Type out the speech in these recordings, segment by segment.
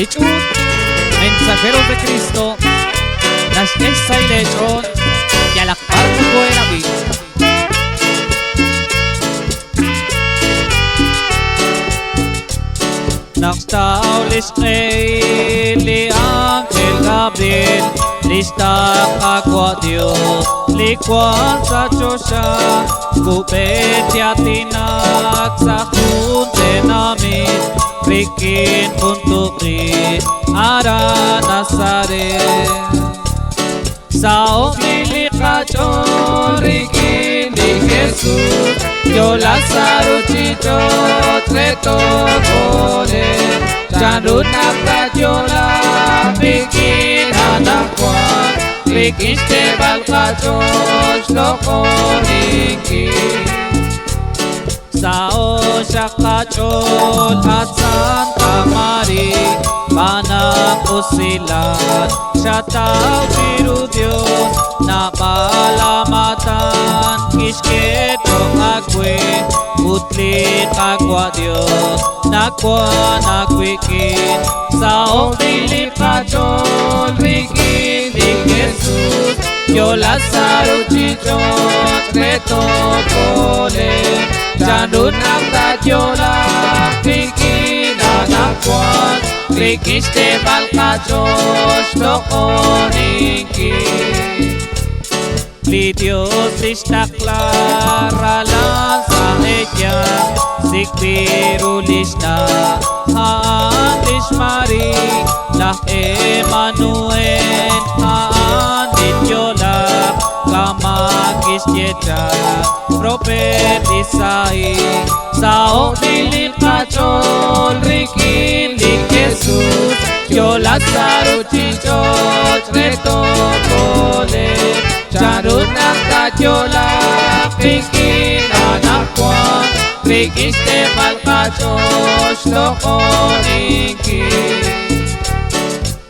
Lichut, mensajeros de Cristo, las esa y lechon, y a la parte buena vida. Nakstao li Angel Gabriel, lista kakwa Dios, likuan sa Diyosya, kubetya tinak sa kunte namin, krikin puntukin, ara Nazaret. Sao milikachon, rikin ni Jesus, yo Lazaro chicho, treto kole, janun nakadyola, bikin anakwan, rikiste balkachon, shlokoniki. Sao syakachon at Santa Maria, panakusilan, siya tao biru Diyos, na palamatan, kisketong agwe, utlit agwa Diyos, nakwa nakwikin, sa umilik kachon, rikin ni Jesus, yo Lazaro chichon, treto kole, janun ang dadyola, rikin anakwan, rikiste balkachos, lokoniki. Li Dios istaklaralan sa ella, sikbirulis na haandis Mari, lah Emmanuel haandit yola, kamakis yecha, prophet Isai, sao nilil kachol, rikin li Jesus, yo Lazaro chicho, treto kole, janun nakadyola, krikin anakwan, krikiste balkachos, lokoniki.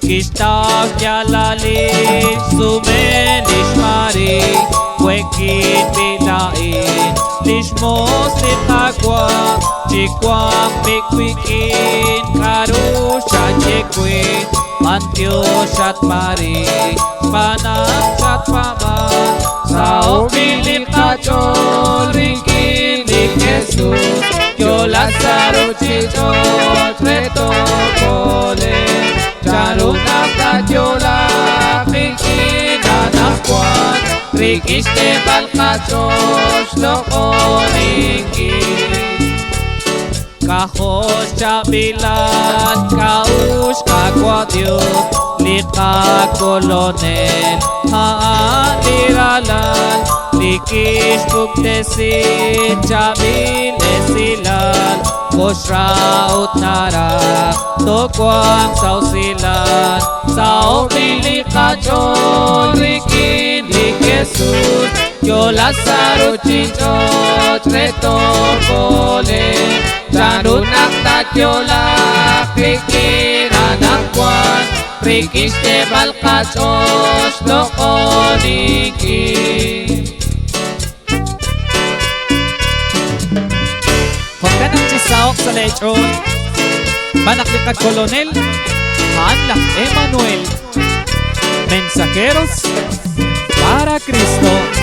Kistas yalalin, sumenis Mari, kwekit bilain, lishmos litagwa, chikwak bikwikin, karusya chekwin, Antios at Mari, panang at paman, sa umilit kachol, rikin ni Jesus, yo Lazaro chicho, treto kole, janun nakadyola, krikin anakwan, rikiste balkachos, lokoniki. Kahos chabilan, kaus kakwa Dios, lika kolonel, haaniralan, likis buktesin, chabile silal, kosraut narak, tokwang sausilan, sao milikachon, rikin ni Jesus, yo Lazaro chicho, treto kole, janun nakadyola, krikin anakwan, rikiste balkachos, lokoniki. Huwag ka nang sisawak sa lechon, banaklikad kolonel, hanlak Emmanuel, mensajeros para Cristo.